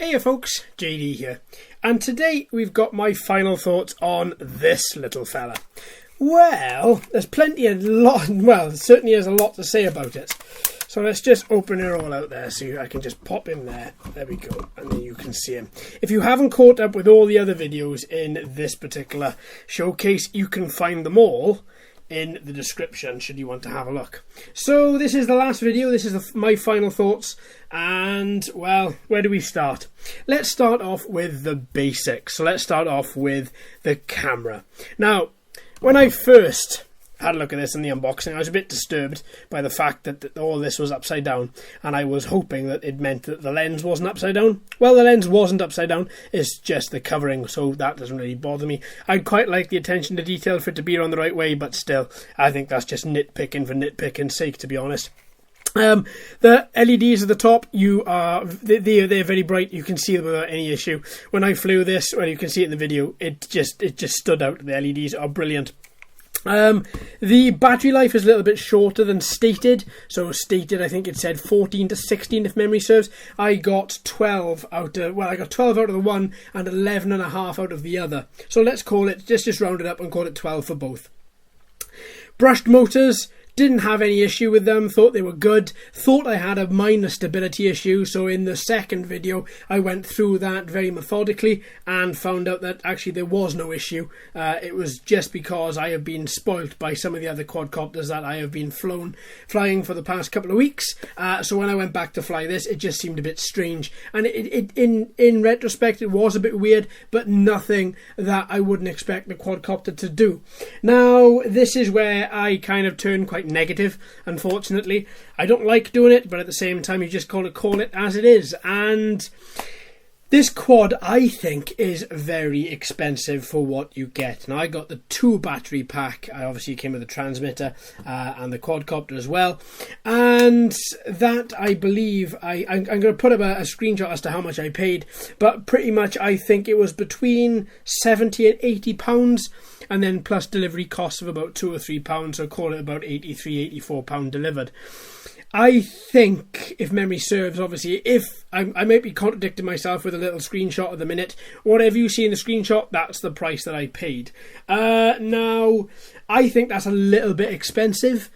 Hey folks, JD here, and today we've got my final thoughts on this little fella. Well, there's certainly there's a lot to say about it. So let's just open it all out there so I can just pop him there. There we go, and then you can see him. If you haven't caught up with all the other videos in this particular showcase, you can find them all in the description should you want to have a look. So this is the last video. This is my final thoughts, and well, where do we start? Let's start off with the basics. So let's start off with the camera. Now, when I first had a look at this in the unboxing, I was a bit disturbed by the fact that all this was upside down, and I was hoping that it meant that the lens wasn't upside down. Well, the lens wasn't upside down, it's just the covering, so that doesn't really bother me. I'd quite like the attention to detail for it to be on the right way, but still, I think that's just nitpicking for nitpicking's sake, to be honest. The LEDs at the top, they're very bright. You can see them without any issue. When I flew this, well, you can see it in the video, it just stood out. The LEDs are brilliant. The battery life is a little bit shorter than stated. So stated, I think it said 14 to 16 if memory serves. I got 12 out of the one and 11 and a half out of the other. So let's call it, just round it up and call it 12 for both. Brushed motors. Didn't have any issue with them, thought they were good, thought I had a minor stability issue, so in the second video I went through that very methodically and found out that actually there was no issue. It was just because I have been spoilt by some of the other quadcopters that I have been flying for the past couple of weeks, so when I went back to fly this, it just seemed a bit strange, and in retrospect it was a bit weird, but nothing that I wouldn't expect the quadcopter to do. Now, this is where I kind of turn quite negative, unfortunately. I don't like doing it, but at the same time you just call it as it is. And this quad, I think, is very expensive for what you get. Now, I got the 2 battery pack. I obviously came with the transmitter and the quadcopter as well. And that, I believe, I'm going to put up a screenshot as to how much I paid. But pretty much, I think it was between £70 and £80. And then plus delivery costs of about £2 or £3, so call it about £83, £84 delivered. I think, if memory serves, obviously, if I might be contradicting myself with a little screenshot at the minute, whatever you see in the screenshot, that's the price that I paid. Now, I think that's a little bit expensive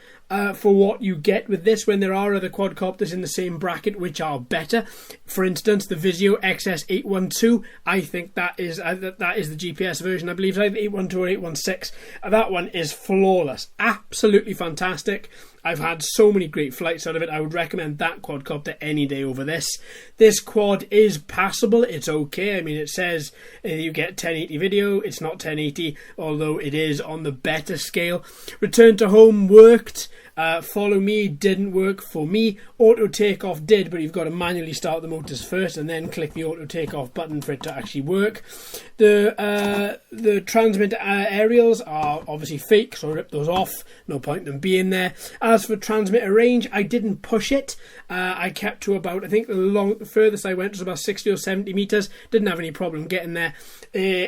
for what you get with this, when there are other quadcopters in the same bracket which are better. For instance, the Vizio XS812, I think that is the GPS version. I believe it's either 812 or 816. That one is flawless, absolutely fantastic. I've had so many great flights out of it. I would recommend that quadcopter any day over this. This quad is passable. It's okay. I mean, it says you get 1080 video. It's not 1080, although it is on the better scale. Return to home worked. Follow me didn't work for me. Auto takeoff did, but you've got to manually start the motors first and then click the auto takeoff button for it to actually work. The transmitter aerials are obviously fake, so I ripped those off. No point in them being there. As for transmitter range, I didn't push it. I kept to about, I think the furthest I went was about 60 or 70 meters. Didn't have any problem getting there.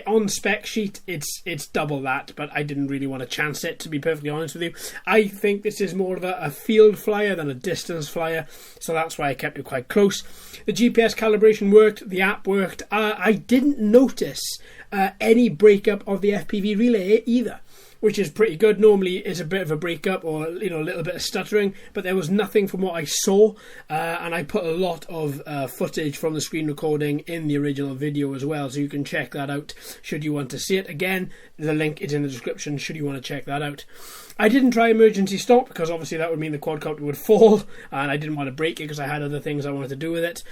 On spec sheet, it's double that, but I didn't really want to chance it, to be perfectly honest with you. I think this is more of a field flyer than a distance flyer, so that's why I kept it quite close. The GPS calibration worked, the app worked. I didn't notice any breakup of the FPV relay either, which is pretty good. Normally it's a bit of a breakup or a little bit of stuttering, but there was nothing from what I saw, and I put a lot of footage from the screen recording in the original video as well, so you can check that out should you want to see it. Again, the link is in the description should you want to check that out. I didn't try emergency stop because obviously that would mean the quadcopter would fall, and I didn't want to break it because I had other things I wanted to do with it.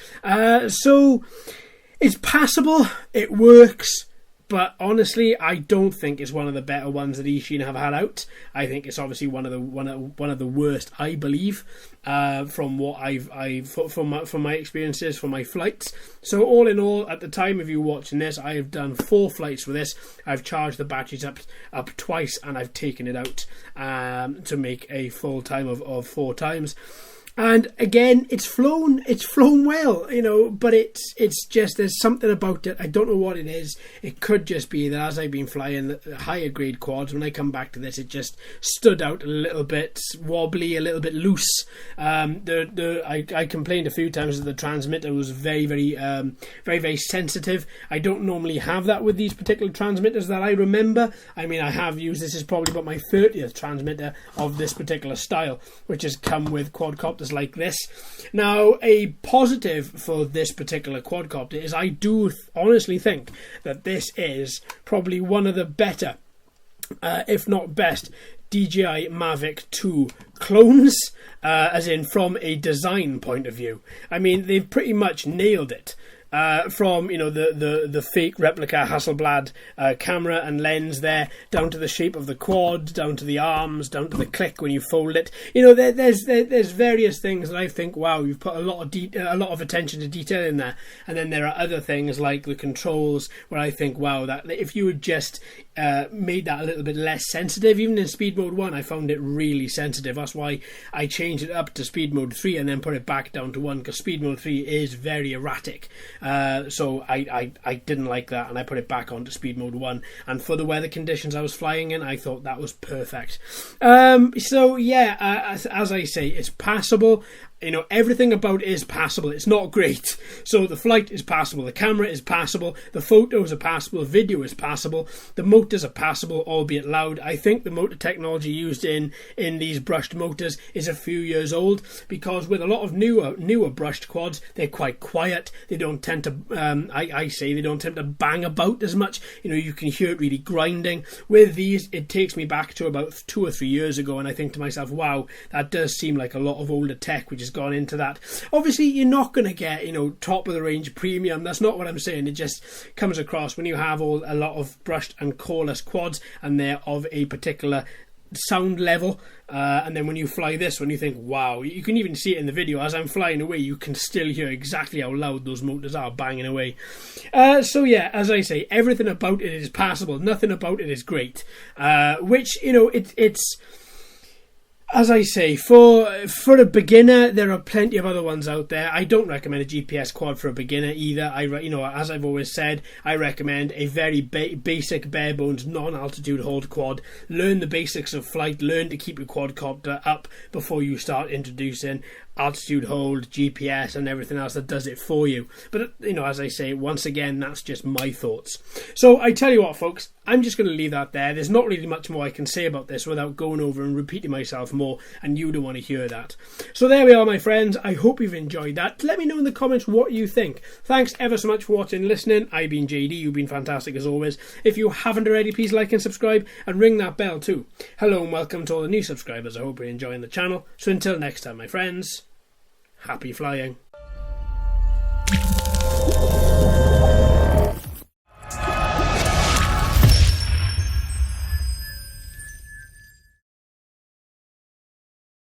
So it's passable, it works. But honestly, I don't think it's one of the better ones that Eachine have had out. I think it's obviously one of the worst, I believe, from what from my experiences, from my flights. So all in all, at the time of you watching this, I have done 4 flights with this. I've charged the batteries up twice, and I've taken it out to make a full time of 4 times. And again, it's flown well, you know, but it's just, there's something about it. I don't know what it is. It could just be that as I've been flying the higher grade quads, when I come back to this, it just stood out a little bit wobbly, a little bit loose. I complained a few times that the transmitter was very sensitive. I don't normally have that with these particular transmitters that I remember. I mean, I have used, this is probably about my 30th transmitter of this particular style, which has come with quadcopters like this. Now, a positive for this particular quadcopter is I do honestly think that this is probably one of the better, if not best, DJI Mavic 2 clones, as in from a design point of view. I mean, they've pretty much nailed it. From, you know, the fake replica Hasselblad camera and lens there, down to the shape of the quad, down to the arms, down to the click when you fold it. You know, there's various things that I think, wow, you've put a lot of attention to detail in there. And then there are other things like the controls where I think, wow, that if you had just made that a little bit less sensitive, even in speed mode 1, I found it really sensitive. That's why I changed it up to speed mode 3 and then put it back down to 1, because speed mode 3 is very erratic. So I didn't like that, and I put it back onto speed mode 1, and for the weather conditions I was flying in, I thought that was perfect. So yeah, as I say, it's passable. You know, everything about it is passable. It's not great. So the flight is passable, the camera is passable, the photos are passable, video is passable, the motors are passable, albeit loud. I think the motor technology used in these brushed motors is a few years old, because with a lot of newer brushed quads, they're quite quiet. They don't tend to, I say, they don't tend to bang about as much. You know, you can hear it really grinding. With these, it takes me back to about 2 or 3 years ago, and I think to myself, wow, that does seem like a lot of older tech, which is gone into that. Obviously, you're not going to get, you know, top of the range premium. That's not what I'm saying. It just comes across when you have a lot of brushed and coreless quads, and they're of a particular sound level, and then when you fly this one, you think, wow, you can even see it in the video. As I'm flying away, you can still hear exactly how loud those motors are banging away. So yeah, as I say, everything about it is passable. Nothing about it is great, which, you know, it's as I say, for a beginner, there are plenty of other ones out there. I don't recommend a GPS quad for a beginner either. You know, as I've always said, I recommend a very basic, bare bones, non-altitude hold quad. Learn the basics of flight. Learn to keep your quadcopter up before you start introducing altitude hold, GPS, and everything else that does it for you. But, you know, as I say, once again, that's just my thoughts. So I tell you what, folks, I'm just going to leave that there. There's not really much more I can say about this without going over and repeating myself more, and you don't want to hear that. So there we are, my friends. I hope you've enjoyed that. Let me know in the comments what you think. Thanks ever so much for watching and listening. I've been JD. You've been fantastic as always. If you haven't already, please like and subscribe, and ring that bell too. Hello and welcome to all the new subscribers. I hope you're enjoying the channel. So until next time, my friends, happy flying.